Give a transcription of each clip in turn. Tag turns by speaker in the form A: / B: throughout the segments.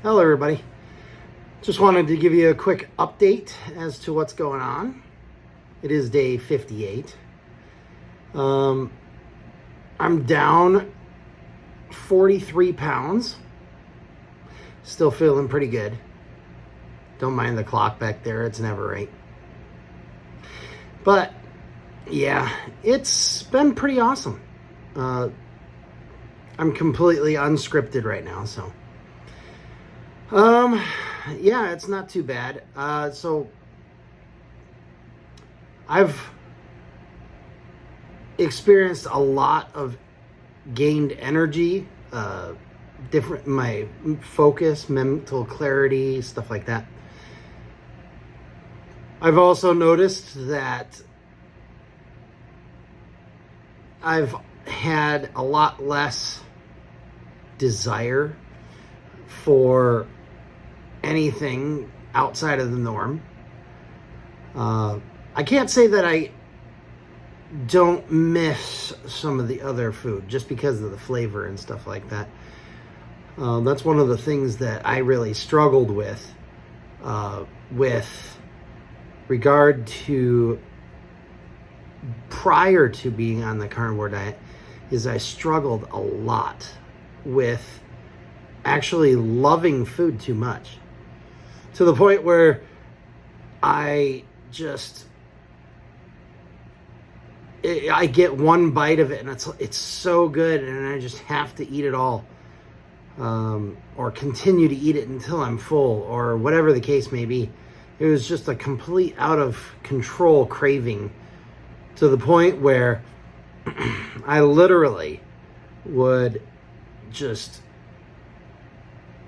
A: Hello everybody. Just wanted to give you a quick update as to what's going on. It is day 58. I'm down 43 pounds. Still feeling pretty good. Don't mind the clock back there, it's never right. But yeah, it's been pretty awesome. I'm completely unscripted right now, so yeah, it's not too bad. So I've experienced a lot of gained energy, different, my focus, mental clarity, stuff like that. I've also noticed that I've had a lot less desire for anything outside of the norm. I can't say that I don't miss some of the other food just because of the flavor and stuff like that. That's one of the things that I really struggled with regard to prior to being on the carnivore diet, is I struggled a lot with actually loving food too much, to the point where I get one bite of it and it's so good and I just have to eat it all, or continue to eat it until I'm full, or whatever the case may be. It was just a complete out of control craving, to the point where I literally would just,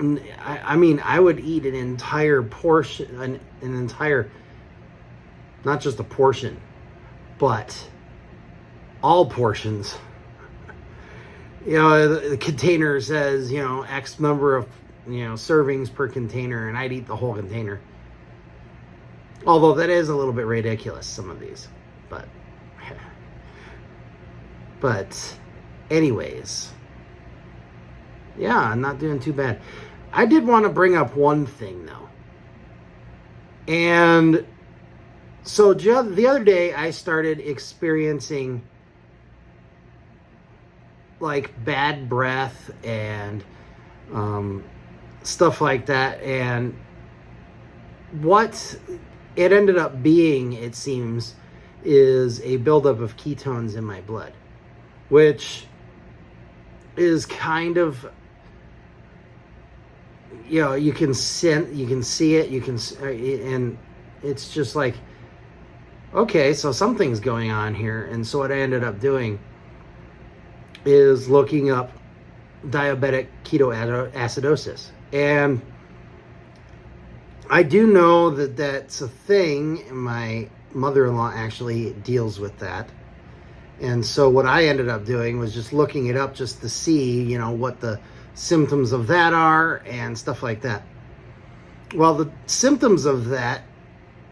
A: I would eat an entire portion, an entire, not just a portion, but all portions. The container says, X number of, servings per container, and I'd eat the whole container. Although that is a little bit ridiculous, some of these, but anyways, yeah, I'm not doing too bad. I did want to bring up one thing though. And so the other day I started experiencing like bad breath and stuff like that. And what it ended up being, it seems, is a buildup of ketones in my blood, which is kind of, you can see it, and it's just like, okay, so something's going on here. And so what I ended up doing is looking up diabetic ketoacidosis. And I do know that that's a thing. My mother-in-law actually deals with that. And so what I ended up doing was just looking it up just to see, what the symptoms of that are and stuff like that. Well, the symptoms of that,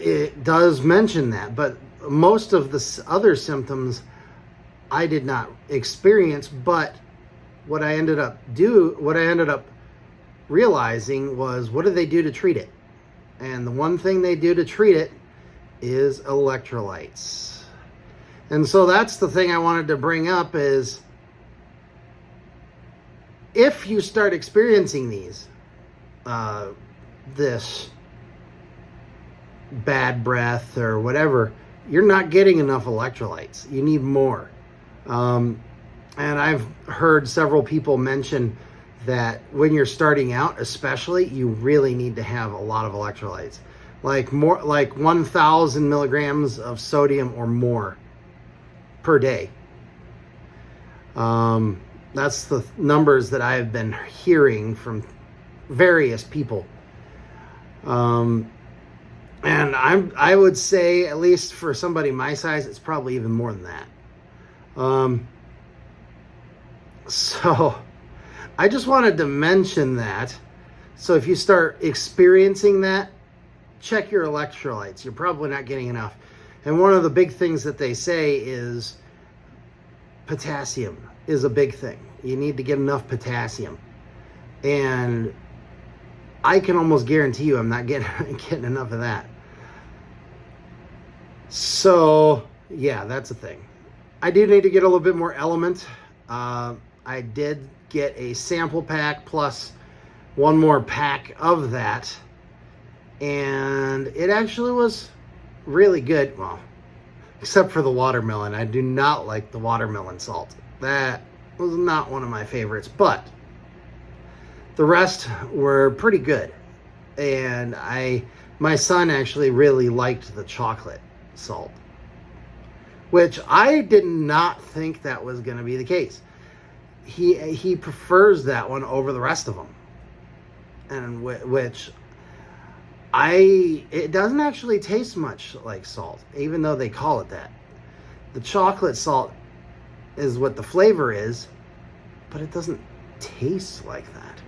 A: it does mention that, but most of the other symptoms I did not experience. But what I ended up realizing was, what do they do to treat it? And the one thing they do to treat it is electrolytes. And so that's the thing I wanted to bring up, is if you start experiencing this bad breath or whatever, you're not getting enough electrolytes. You need more. And I've heard several people mention that when you're starting out, especially, you really need to have a lot of electrolytes, like 1,000 milligrams of sodium or more per day. That's the numbers that I've been hearing from various people. And I would say, at least for somebody my size, it's probably even more than that. So I just wanted to mention that. So if you start experiencing that, check your electrolytes. You're probably not getting enough. And one of the big things that they say is potassium is a big thing. You need to get enough potassium. And I can almost guarantee you I'm not getting enough of that. So, yeah, that's a thing. I do need to get a little bit more element. I did get a sample pack plus one more pack of that. And it actually was really good. Well, except for the watermelon. I do not like the watermelon salt. That was not one of my favorites. But the rest were pretty good. And my son actually really liked the chocolate salt, which I did not think that was going to be the case. He prefers that one over the rest of them, and which it doesn't actually taste much like salt, even though they call it that. The chocolate salt is what the flavor is, but it doesn't taste like that.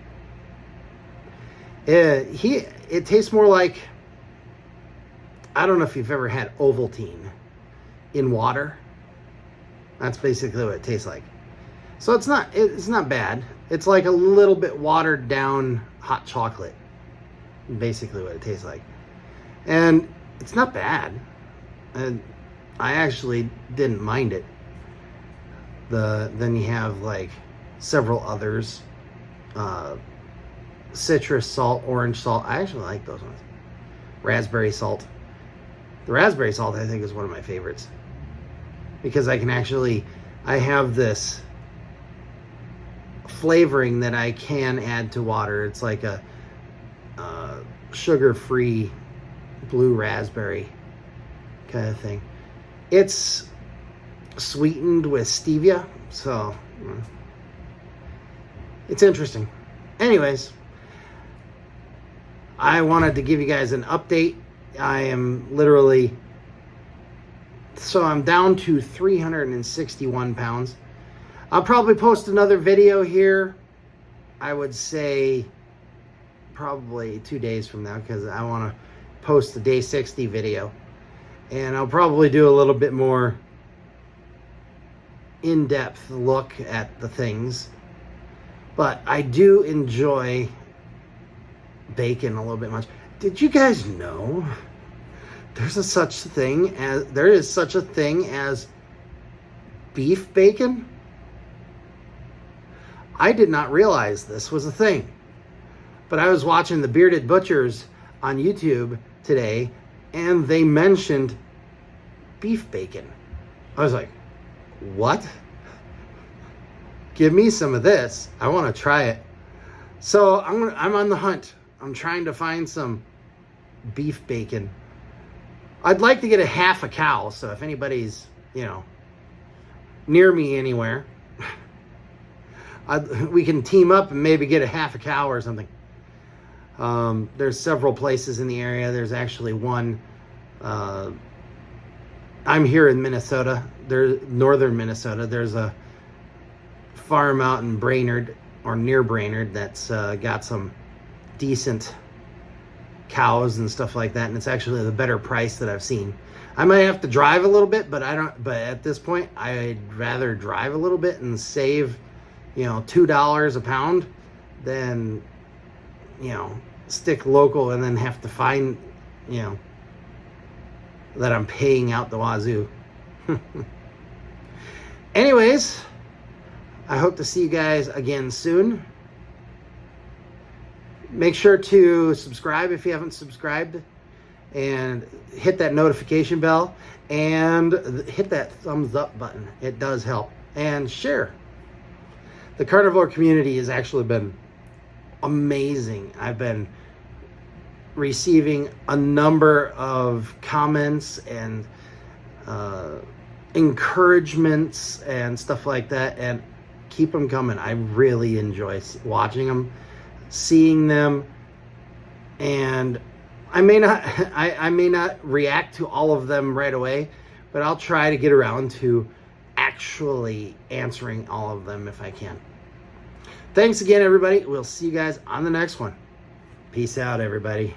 A: It tastes more like, I don't know if you've ever had Ovaltine in water. That's basically what it tastes like. So it's not bad. It's like a little bit watered down hot chocolate. Basically what it tastes like. And it's not bad. And I actually didn't mind it. Then you have like several others. Citrus salt, orange salt. I actually like those ones. Raspberry salt. The raspberry salt, I think, is one of my favorites. Because I have this flavoring that I can add to water. It's like a sugar-free blue raspberry kind of thing. It's sweetened with stevia, so it's interesting. Anyways, I wanted to give you guys an update. I'm down to 361 pounds. I'll probably post another video here, I would say probably 2 days from now, because I want to post the day 60 video. And I'll probably do a little bit more in-depth look at the things. But I do enjoy bacon a little bit much. Did you guys know there is such a thing as beef bacon? I did not realize this was a thing. But I was watching the Bearded Butchers on YouTube today, and they mentioned beef bacon. I was like, what? Give me some of this. I want to try it. So I'm on the hunt. I'm trying to find some beef bacon. I'd like to get a half a cow, so if anybody's, near me anywhere, we can team up and maybe get a half a cow or something. There's several places in the area. There's actually one. I'm here in Minnesota. Northern Minnesota. There's a farm out in Brainerd, or near Brainerd, that's got some decent cows and stuff like that, and it's actually the better price that I've seen. I might have to drive a little bit, but at this point I'd rather drive a little bit and save $2 a pound than stick local and then have to find that I'm paying out the wazoo. Anyways, I hope to see you guys again soon. Make sure to subscribe if you haven't subscribed, and hit that notification bell, and hit that thumbs up button. It does help. And share. The carnivore community has actually been amazing. I've been receiving a number of comments and encouragements and stuff like that, and keep them coming. I really enjoy watching them, seeing them, and I may not react to all of them right away, but I'll try to get around to actually answering all of them if I can. Thanks again, everybody. We'll see you guys on the next one. Peace out, everybody.